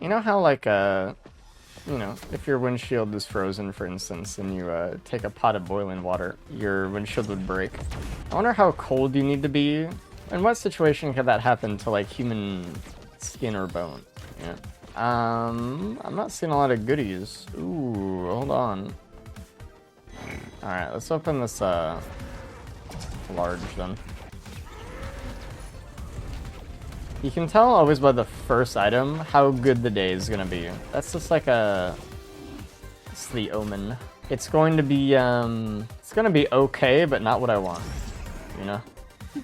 You know how, like, you know, if your windshield is frozen, for instance, and you take a pot of boiling water, your windshield would break. I wonder how cold you need to be. In what situation could that happen to, like, human skin or bone? Yeah. I'm not seeing a lot of goodies. Ooh, hold on. Alright, let's open this, large, then. You can tell always by the first item how good the day is gonna be. That's just like it's the omen. It's going to be, it's gonna be okay, but not what I want, you know?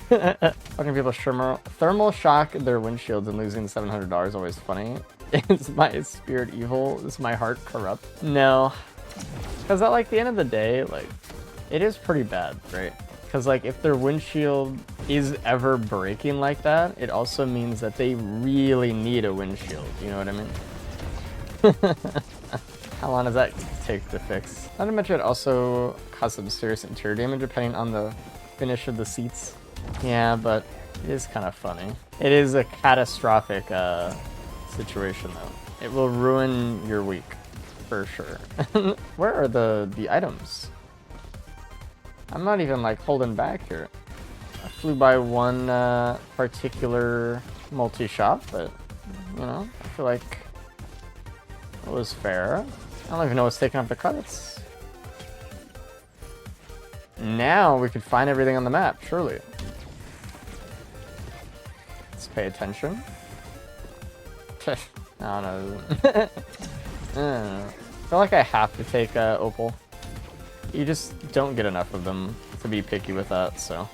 Fucking people thermal shock their windshields and losing $700 always funny. Is my spirit evil? Is my heart corrupt? No. Because at, like, the end of the day, like, it is pretty bad, right? Because, like, if their windshield is ever breaking like that, it also means that they really need a windshield. You know what I mean? How long does that take to fix? Not to mention it also causes some serious interior damage depending on the finish of the seats. Yeah, but it is kind of funny. It is a catastrophic situation, though. It will ruin your week, for sure. Where are the items? I'm not even, like, holding back here. I flew by one particular multi-shop, but, you know, I feel like it was fair. I don't even know what's taking up the credits. Now we could find everything on the map, surely. Let's pay attention. I don't know. I feel like I have to take Opal. You just don't get enough of them to be picky with that, so.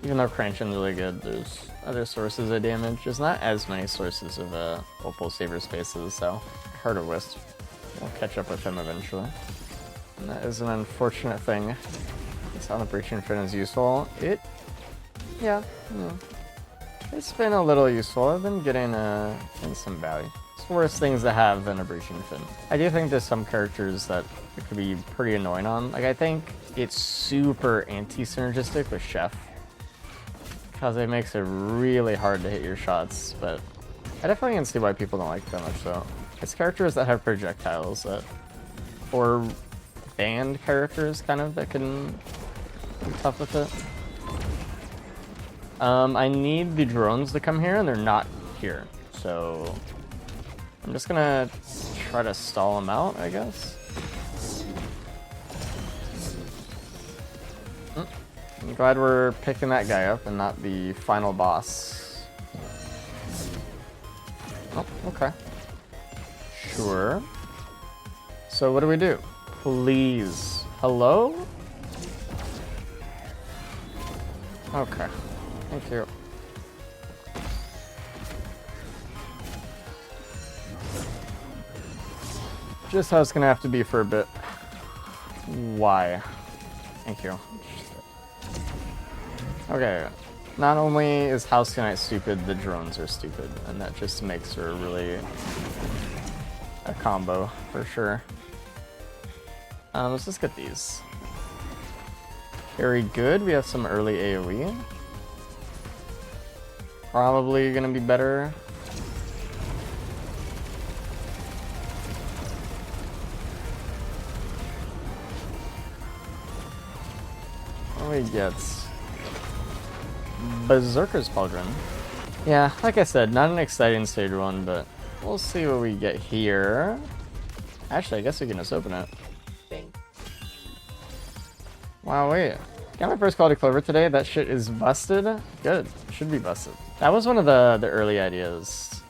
Even though Cranston's really good, there's other sources of damage. There's not as many sources of Opal saver spaces, so Heart of Wisp. We'll catch up with him eventually. And that is an unfortunate thing. That's how the Breaching Fin is useful. Yeah. It's been a little useful. I've been getting in some value. It's worse things to have than a Breaching Fin. I do think there's some characters that it could be pretty annoying on. Like, I think it's super anti-synergistic with Chef, because it makes it really hard to hit your shots, but I definitely can see why people don't like it that much, though. It's characters that have projectiles that, or band characters, kind of, that can be tough with it. I need the drones to come here, and they're not here, so I'm just gonna try to stall them out, I guess. I'm glad we're picking that guy up and not the final boss. Oh, okay. Sure. So what do we do? Please. Hello? Okay. Thank you. Just how it's gonna have to be for a bit. Why? Thank you. Okay. Not only is House Knight stupid, the drones are stupid, and that just makes her really a combo for sure. Let's just get these. Very good. We have some early AoE. Probably gonna be better. What do we get? Berserker's Pauldron. Yeah, like I said, not an exciting stage one, but we'll see what we get here. Actually, I guess we can just open it. Bing. Wow, wait. Got my first quality clover today. That shit is busted. Good. It should be busted. That was one of the early ideas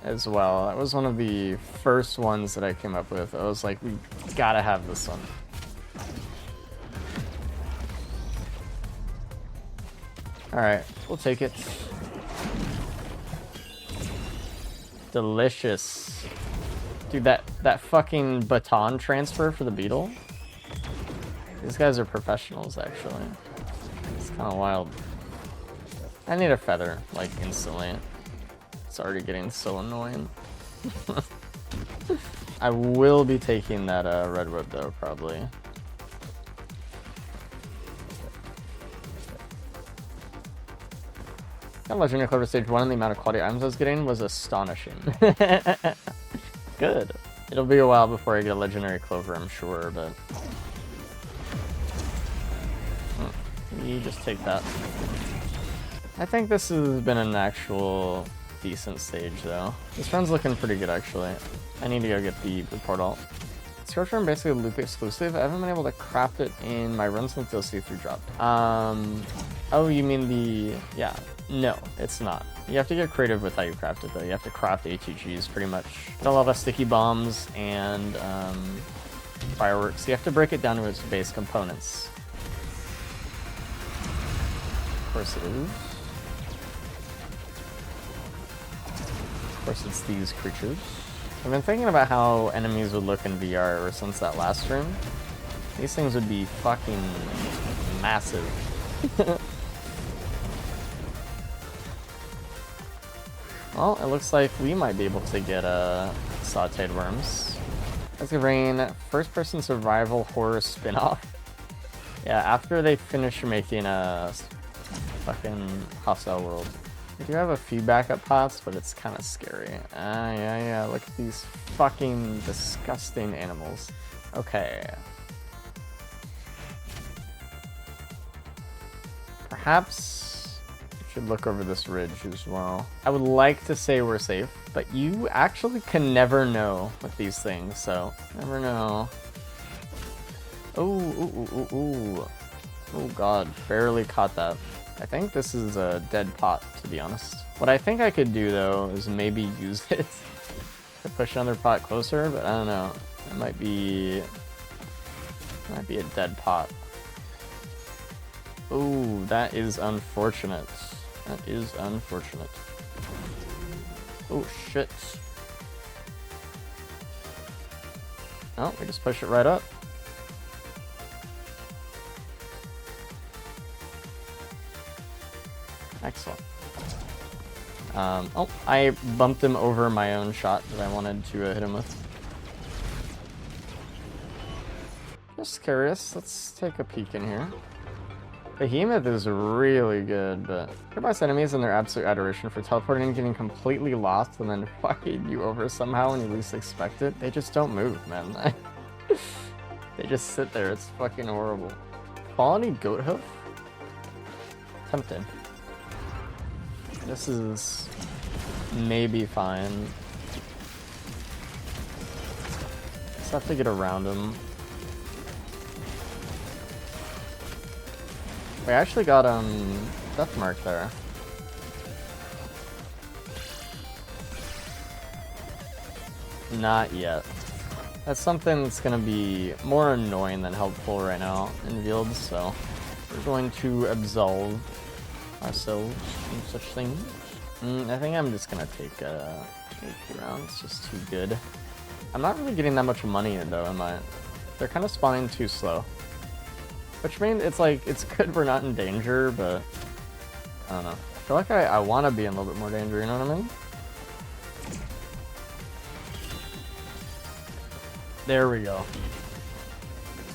as well. That was one of the first ones that I came up with. I was like, we gotta have this one. Alright, we'll take it. Delicious. Dude, that fucking baton transfer for the beetle. These guys are professionals, actually. It's kind of wild. I need a feather, like, instantly. It's already getting so annoying. I will be taking that redwood, though, probably. Got Legendary Clover Stage 1 and the amount of quality items I was getting was astonishing. Good. It'll be a while before I get a Legendary Clover, I'm sure, but... You just take that. I think this has been an actual decent stage, though. This run's looking pretty good, actually. I need to go get the blue portal. Scorch Run basically loop exclusive. I haven't been able to craft it in my runs since DLC 3 dropped. Oh, you mean the... Yeah. No, it's not. You have to get creative with how you craft it, though. You have to craft ATGs, pretty much. Get a lot of sticky bombs and fireworks. You have to break it down to its base components. Of course it is. Of course it's these creatures. I've been thinking about how enemies would look in VR ever since that last stream. These things would be fucking massive. Well, it looks like we might be able to get sauteed worms. Let's get Rain, first-person survival horror spin-off. Yeah, after they finish making a fucking hostile world. We do have a few backup pots, but it's kind of scary. Yeah, look at these fucking disgusting animals. Okay. Perhaps we should look over this ridge as well. I would like to say we're safe, but you actually can never know with these things, so never know. Oh god, barely caught that. I think this is a dead pot, to be honest. What I think I could do, though, is maybe use it to push another pot closer, but I don't know. It might be a dead pot. Oh, that is unfortunate. That is unfortunate. Oh, shit. Oh, we just push it right up. Excellent. Oh, I bumped him over my own shot that I wanted to hit him with. Just curious, let's take a peek in here. Behemoth is really good, but nearby's enemies and their absolute adoration for teleporting and getting completely lost and then fucking you over somehow when you least expect it. They just don't move, man. They just sit there, it's fucking horrible. Quality goat hoof? Tempting. This is maybe fine. Just have to get around him. We actually got death mark there. Not yet. That's something that's gonna be more annoying than helpful right now in Fields, so we're going to absolve ourselves from such things. I think I'm just gonna take AP round. It's just too good. I'm not really getting that much money in though, am I? They're kind of spawning too slow. Which means it's like, it's good we're not in danger, but I don't know. I feel like I want to be in a little bit more danger, you know what I mean? There we go.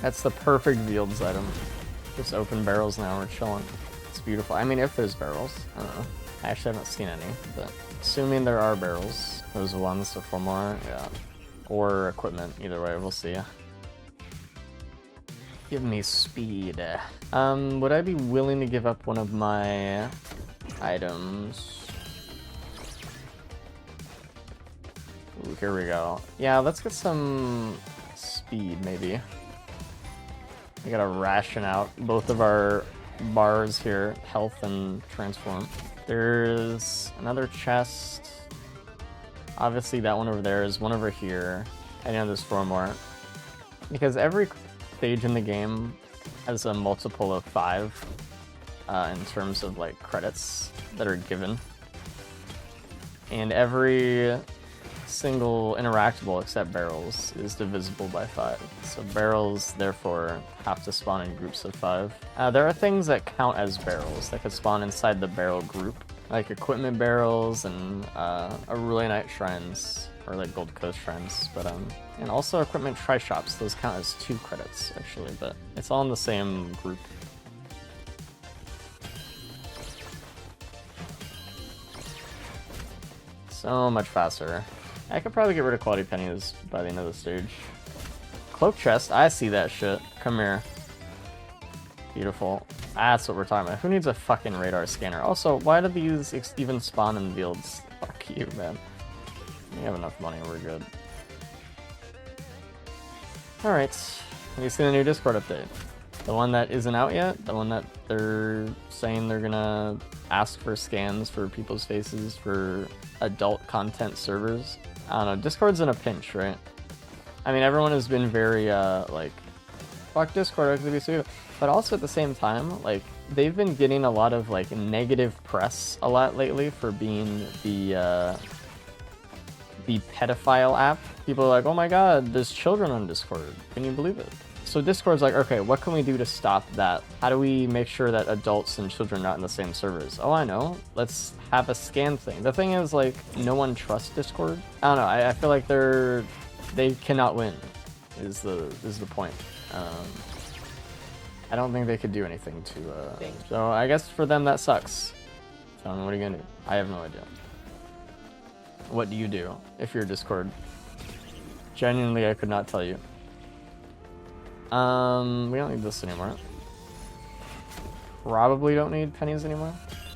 That's the perfect Fields item. Just open barrels now, we're chilling. It's beautiful. I mean, if there's barrels. I don't know. I actually haven't seen any, but assuming there are barrels, those ones to 4 more, yeah. Or equipment, either way, we'll see. Give me speed. Would I be willing to give up one of my items? Ooh, here we go. Yeah, let's get some speed, maybe. We gotta ration out both of our bars here, health and transform. There's another chest. Obviously that one over there is one over here. I know there's 4 more. Because every stage in the game has a multiple of 5 in terms of like credits that are given. And every single interactable except barrels is divisible by 5. So barrels therefore have to spawn in groups of 5. There are things that count as barrels that could spawn inside the barrel group, like equipment barrels and Arule Night shrines, or like Gold Coast shrines, but and also equipment tri-shops. Those count as 2 credits actually, but it's all in the same group. So much faster. I could probably get rid of quality pennies by the end of the stage. Cloak chest, I see that shit. Come here. Beautiful. That's what we're talking about. Who needs a fucking radar scanner? Also, why do these even spawn in fields? Fuck you, man. We have enough money, we're good. Alright. Have you seen the new Discord update? The one that isn't out yet? The one that they're saying they're gonna ask for scans for people's faces for adult content servers? I don't know, Discord's in a pinch, right? I mean, everyone has been very, like, fuck Discord, XBC, but also at the same time, like, they've been getting a lot of, like, negative press a lot lately for being the pedophile app. People are like, oh my god, there's children on Discord. Can you believe it? So Discord's like, okay, what can we do to stop that? How do we make sure that adults and children are not in the same servers? Oh, I know. Let's have a scan thing. The thing is, like, no one trusts Discord. I don't know. I feel like they cannot win. Is the point. I don't think they could do anything to. So I guess for them that sucks. So what are you gonna do? I have no idea. What do you do if you're Discord? Genuinely, I could not tell you. We don't need this anymore. Probably don't need pennies anymore.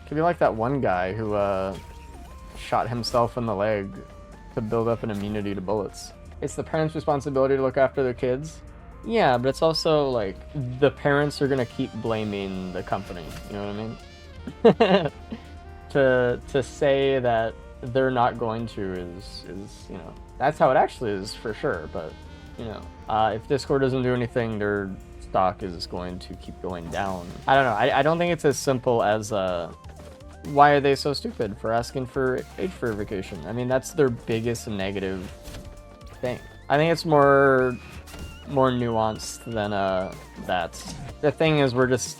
Could be like that one guy who shot himself in the leg to build up an immunity to bullets. It's the parents' responsibility to look after their kids. Yeah, but it's also like the parents are gonna keep blaming the company. You know what I mean? to say that they're not going to is you know, that's how it actually is for sure. But you know, if Discord doesn't do anything, their stock is going to keep going down. I don't know. I don't think it's as simple as why are they so stupid for asking for age verification? I mean, that's their biggest negative thing. I think it's more nuanced than that. The thing is, we're just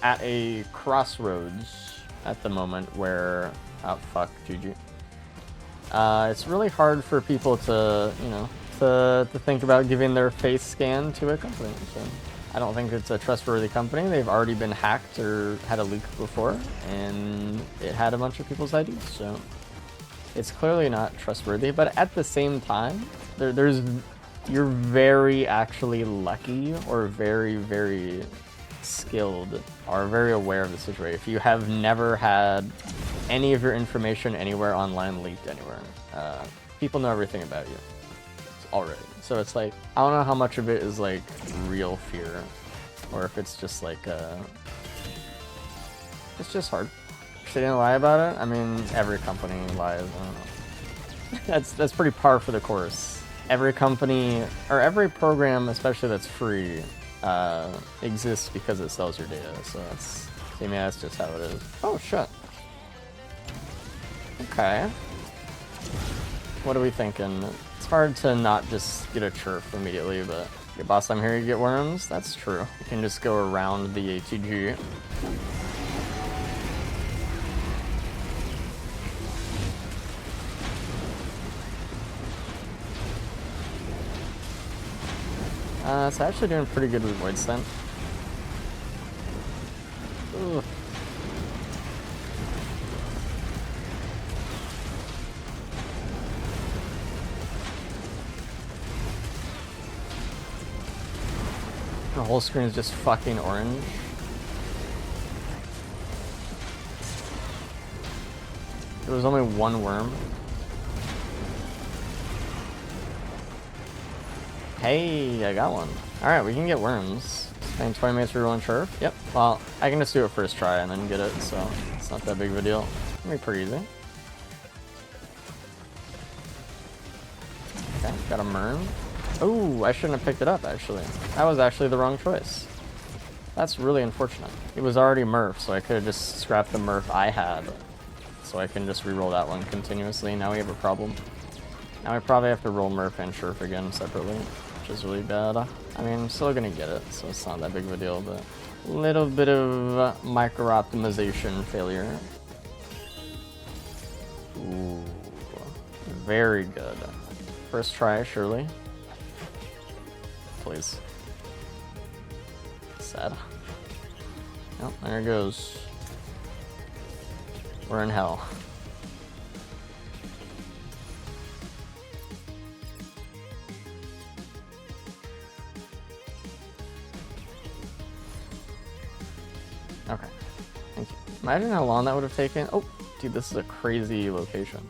at a crossroads at the moment where, oh fuck, GG. It's really hard for people to, you know, to think about giving their face scan to a company. So I don't think it's a trustworthy company. They've already been hacked or had a leak before, and it had a bunch of people's IDs, so it's clearly not trustworthy. But at the same time, you're very actually lucky or very, very skilled or very aware of the situation if you have never had any of your information anywhere online leaked anywhere. People know everything about you already, so it's like, I don't know how much of it is like real fear or if it's just like it's just hard. They didn't lie about it. I mean, every company lies. I don't know. That's pretty par for the course. Every company or every program, especially that's free, exists because it sells your data. So that's just how it is. Oh shit. Okay. What are we thinking? It's hard to not just get a chirp immediately, but your boss, I'm here, you get worms. That's true. You can just go around the ATG. It's actually doing pretty good with Void Sent. Ooh. The whole screen is just fucking orange. There was only one worm. Hey, I got one. Alright, we can get worms. Spending 20 minutes for one chirp. Yep, well, I can just do it first try and then get it, so it's not that big of a deal. It'll be pretty easy. Okay, got a Mern. Oh, I shouldn't have picked it up, actually. That was actually the wrong choice. That's really unfortunate. It was already Murph, so I could have just scrapped the Murph I had. So I can just re-roll that one continuously. Now we have a problem. Now I probably have to roll Murph and Shurf again separately, which is really bad. I mean, I'm still gonna get it, so it's not that big of a deal, but a little bit of micro-optimization failure. Ooh, very good. First try, surely. Please. Sad. Oh, there it goes. We're in hell. Okay. Thank you. Imagine how long that would have taken. Oh, dude, this is a crazy location.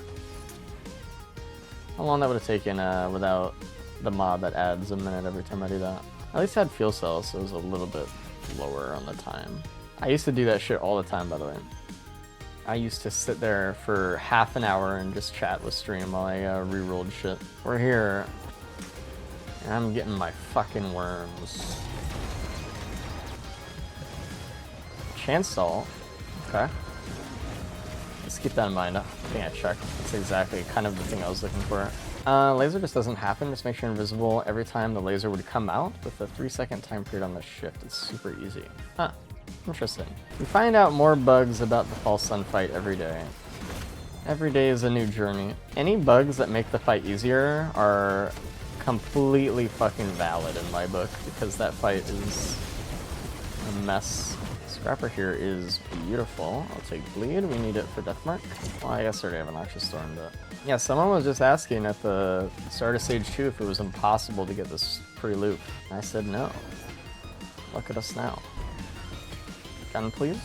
How long that would have taken without the mod that adds a minute every time I do that. At least I had fuel cells, so it was a little bit lower on the time. I used to do that shit all the time, by the way. I used to sit there for half an hour and just chat with stream while I re-rolled shit. We're here, and I'm getting my fucking worms. Chance stall. Okay. Let's keep that in mind. I think I checked. That's exactly kind of the thing I was looking for. Laser just doesn't happen. Just make sure you're invisible every time the laser would come out with a 3-second time period on the shift. It's super easy. Huh. Interesting. We find out more bugs about the false sun fight every day. Every day is a new journey. Any bugs that make the fight easier are completely fucking valid in my book, because that fight is a mess. Scrapper here is beautiful. I'll take bleed. We need it for Deathmark. Well, I guess I already have an Noxious Storm, but... Yeah, someone was just asking at the start of Stage 2 if it was impossible to get this pre-loop. I said no. Look at us now. Gun, please.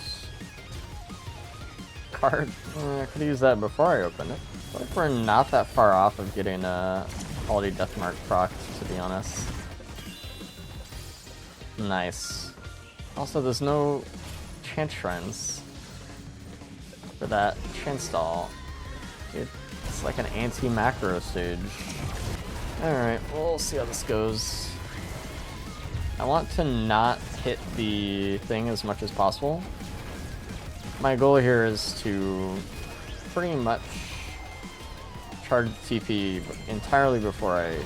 Card. I could use that before I opened it. I feel like we're not that far off of getting quality Deathmark procced, to be honest. Nice. Also, there's no chance shrines for that chance stall. It's like an anti-macro stage. Alright, we'll see how this goes. I want to not hit the thing as much as possible. My goal here is to pretty much charge TP entirely before I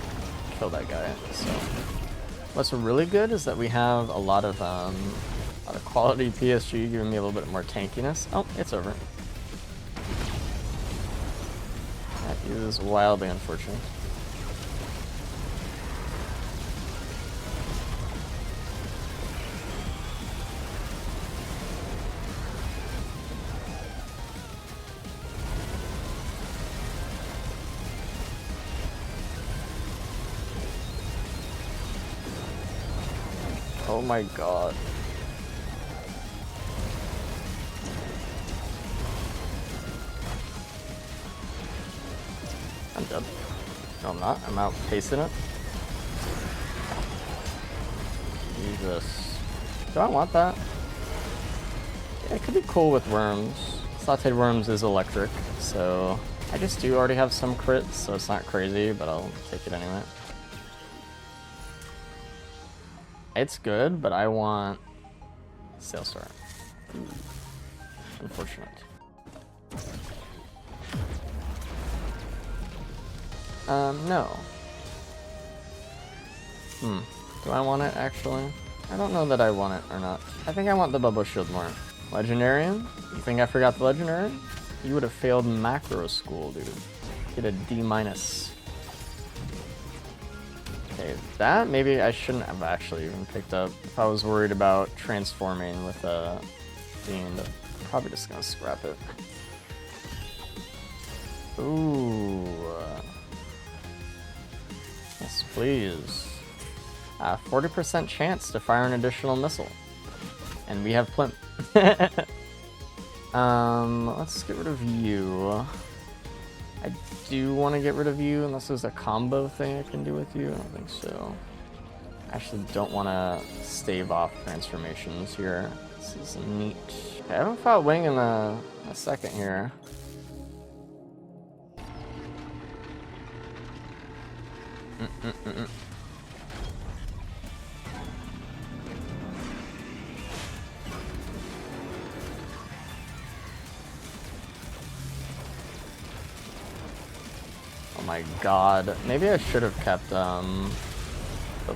kill that guy. So what's really good is that we have a lot of quality PSG giving me a little bit more tankiness. Oh, it's over. That is wildly unfortunate. Oh my god. I'm dead. No, I'm not. I'm outpacing it. Jesus. Do I want that? Yeah, it could be cool with worms. Sauteed worms is electric, so I just do already have some crits, so it's not crazy, but I'll take it anyway. It's good, but I want Sailstar. Unfortunate. No. Do I want it, actually? I don't know that I want it or not. I think I want the Bubble Shield more. Legendarian? You think I forgot the Legendarian? You would have failed macro school, dude. Get a D-. Okay, that maybe I shouldn't have actually even picked up. If I was worried about transforming with a Fiend, I'm probably just gonna scrap it. Ooh. Yes, please. 40% chance to fire an additional missile. And we have Plimp. Let's get rid of you. I do want to get rid of you unless there's a combo thing I can do with you. I don't think so. I actually don't want to stave off transformations here. This is neat. Okay, I haven't fought Wing in a second here. Oh my god. Maybe I should have kept the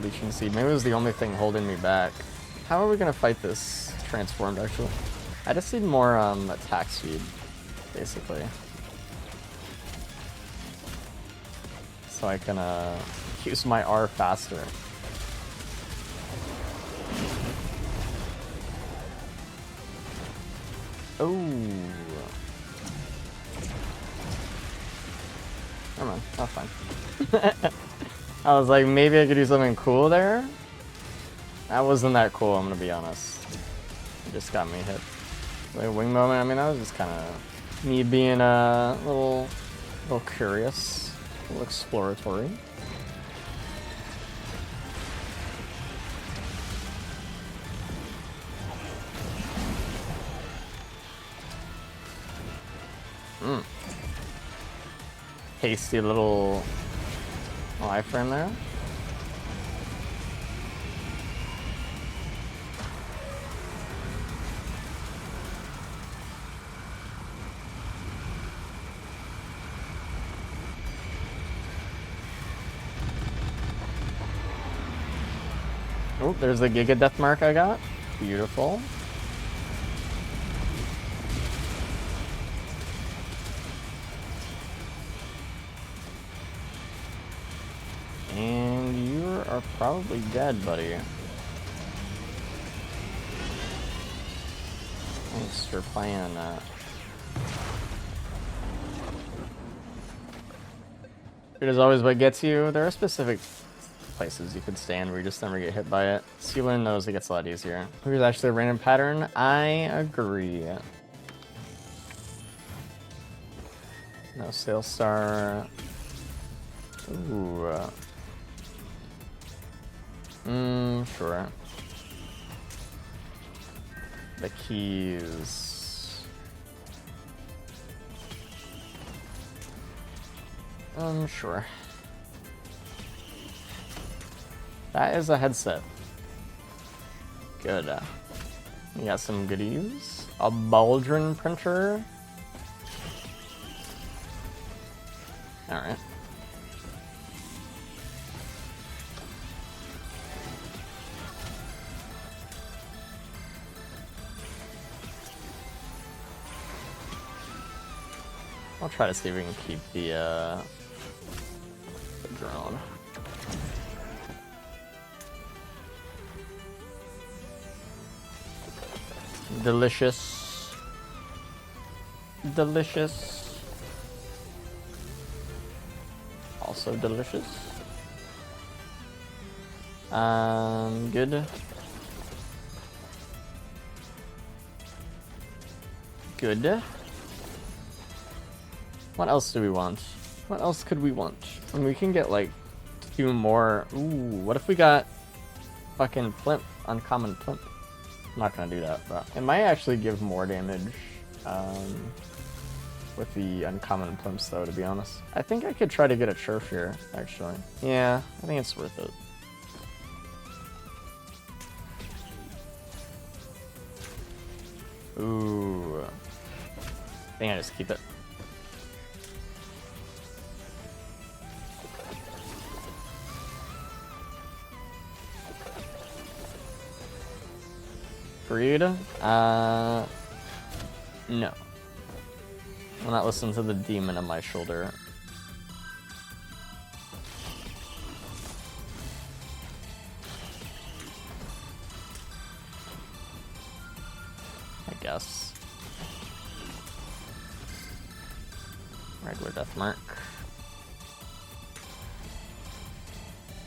Leeching Seed. Maybe it was the only thing holding me back. How are we gonna fight this transformed, actually? I just need more attack speed, basically. So I can use my R faster. Oh. Never mind, that's fine. I was like, maybe I could do something cool there? That wasn't that cool, I'm gonna be honest. just got me hit. Like wing moment, I mean, that was just kind of me being a little curious, a little exploratory. Hasty little iframe there. Oh, there's the Giga Death Mark I got. Beautiful. And you are probably dead, buddy. Thanks for playing that. It is always what gets you. There are specific places you could stand where you just never get hit by it. Sealand knows it gets a lot easier. Here's actually a random pattern. I agree. No Sail Star. Ooh. Sure. The keys. Sure. That is a headset. Good. We got some goodies. A Baldrin printer. Alright. I'll try to see if we can keep the drone. Delicious. Delicious. Also delicious. Good. Good. What else do we want? What else could we want? And we can get like 2 more. Ooh, what if we got fucking Plimp, uncommon Plimp? I'm not gonna do that, but it might actually give more damage with the uncommon Plimps though, to be honest. I think I could try to get a Churf here, actually. Yeah, I think it's worth it. Ooh. I think I just keep it. Breed? No. I'll not listen to the demon on my shoulder. I guess. Regular Death Mark.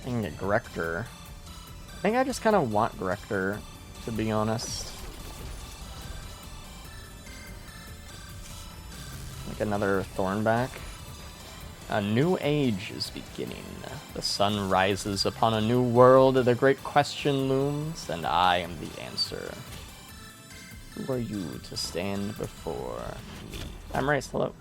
I can get Grector. I think I just kind of want Grector, to be honest. Like another Thornback. A new age is beginning. The sun rises upon a new world. The great question looms, and I am the answer. Who are you to stand before me? I'm Race, hello.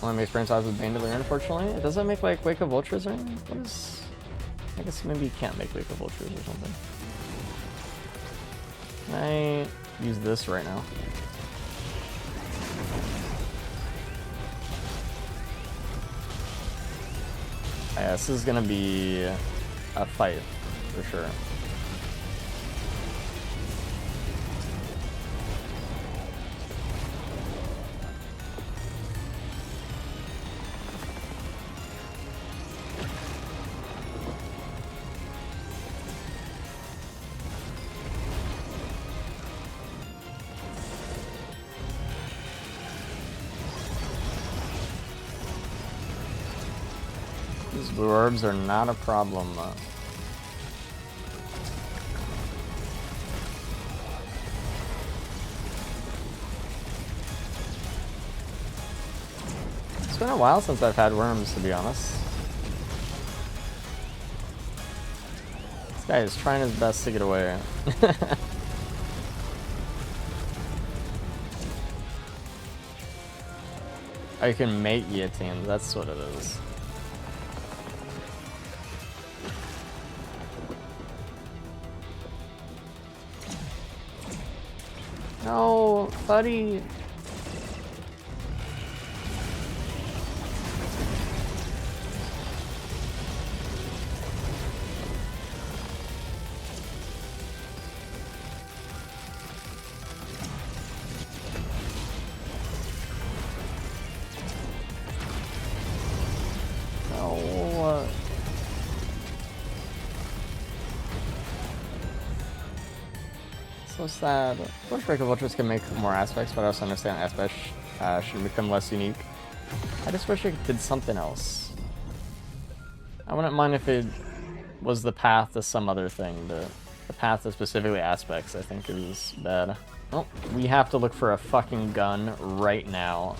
Only makes brain size with Bandolier, unfortunately. It doesn't make like Wake of Ultras or anything? What is... I guess maybe you can't make Wake of Ultras or something. Can I use this right now? Yeah, this is gonna be a fight, for sure. These blue orbs are not a problem. been a while since I've had worms, to be honest. This guy is trying his best to get away. Oh, you can make guillotines, that's what it is. No, buddy. No. So sad. I wish Break of Ultras can make more aspects, but I also understand aspects should become less unique. I just wish it did something else. I wouldn't mind if it was the path to some other thing, but the path to specifically aspects I think is bad. Oh, we have to look for a fucking gun right now.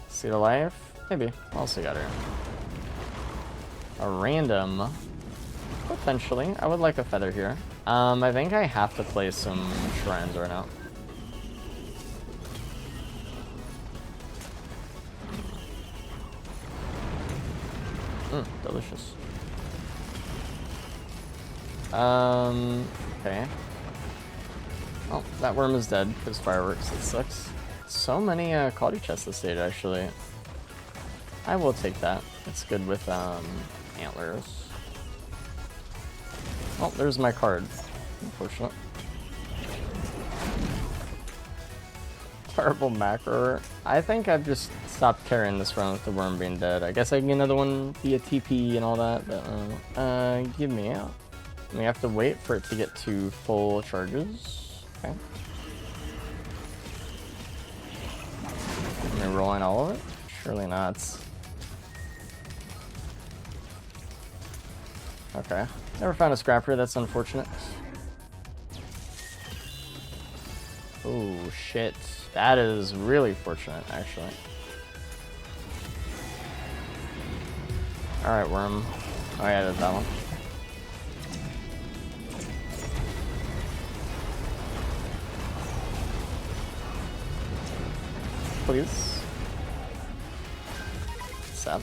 See the life? Maybe. What else we got here? A random. Potentially. I would like a feather here. I think I have to play some shrines right now. Delicious. Okay. Oh, that worm is dead because fireworks. It sucks. So many quality chests this stage, actually. I will take that. It's good with antlers. Oh, there's my card. Unfortunate. Terrible macro. I think I've just stopped carrying this run with the worm being dead. I guess I can get another one via TP and all that, but give me out. We have to wait for it to get to full charges. Okay. Am I rolling all of it? Surely not. Okay. Never found a scrapper, that's unfortunate. Oh shit. That is really fortunate, actually. Alright, worm. Oh yeah, there's that one. Please. Sup?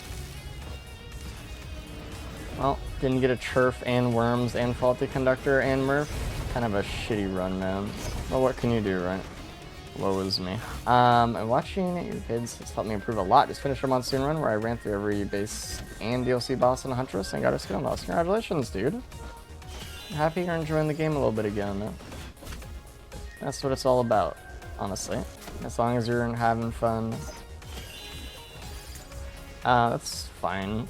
Well, didn't get a Churf and Worms and Faulty Conductor and Murph. Kind of a shitty run, man. Well, what can you do, right? Woe is me. And watching your vids has helped me improve a lot. Just finished a Monsoon run where I ran through every base and DLC boss in Huntress and got a skill loss. Congratulations, dude. Happy you're enjoying the game a little bit again. That's what it's all about, honestly. As long as you're having fun. That's fine.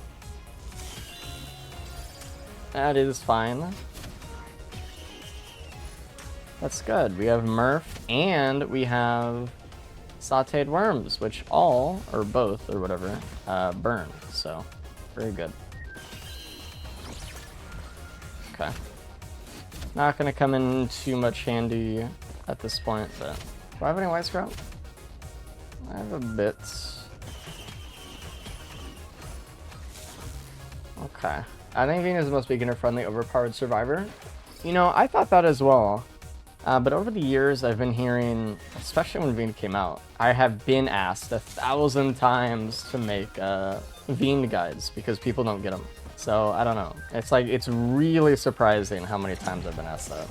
That is fine. That's good. We have Murph and we have sauteed worms, which all, or both, or whatever, burn. So, very good. Okay. Not gonna come in too much handy at this point, but do I have any white scrap? I have a bit. Okay. I think Veen is the most beginner-friendly, overpowered survivor. You know, I thought that as well. But over the years, I've been hearing, especially when Veen came out, I have been asked 1,000 times to make Veen guides because people don't get them. So, I don't know. It's like, it's really surprising how many times I've been asked that.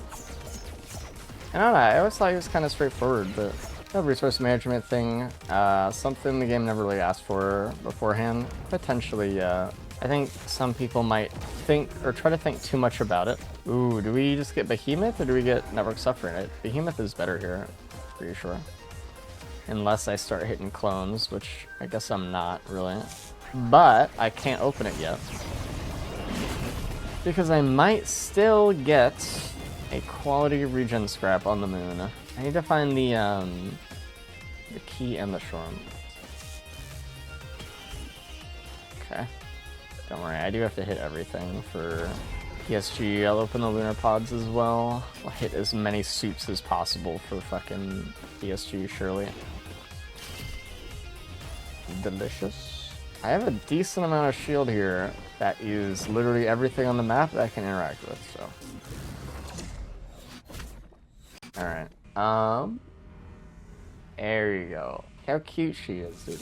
And I don't know, I always thought it was kind of straightforward, but the resource management thing, something the game never really asked for beforehand. Potentially, I think some people might think, or try to think too much about it. Ooh, do we just get Behemoth, or do we get Network Suffering? Behemoth is better here, pretty sure. Unless I start hitting clones, which I guess I'm not, really. But I can't open it yet. Because I might still get a quality regen scrap on the moon. I need to find the key and the shorm. Okay. Don't worry, I do have to hit everything for PSG. I'll open the lunar pods as well. I'll hit as many suits as possible for fucking PSG, surely. delicious. I have a decent amount of shield here that is literally everything on the map that I can interact with, so. Alright. There you go. How cute she is, dude.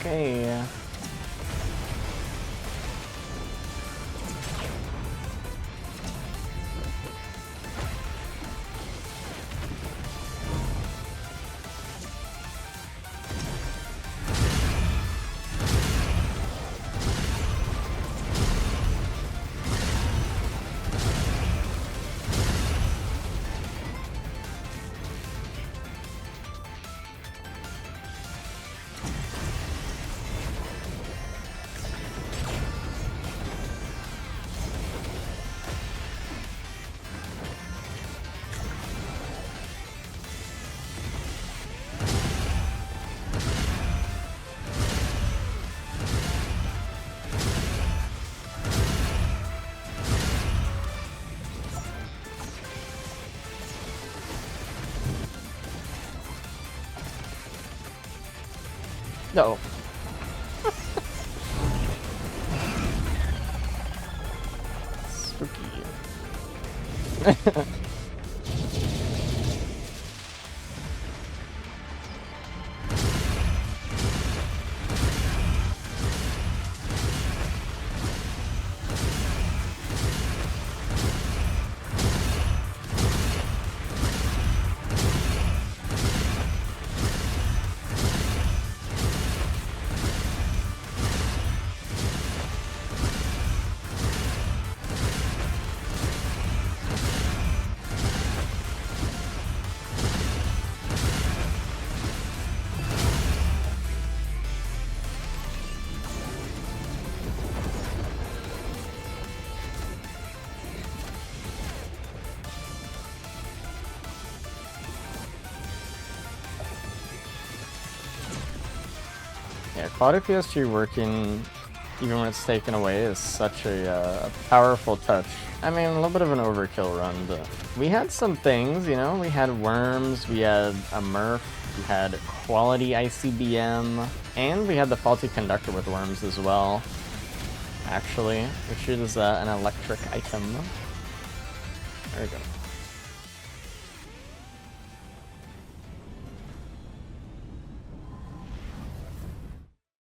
Okay. No. Spooky. Yeah, Quad PSG working even when it's taken away is such a powerful touch. I mean, a little bit of an overkill run, but we had some things, you know? We had worms, we had a Murph, we had quality ICBM, and we had the faulty conductor with worms as well, actually, which is an electric item. There we go.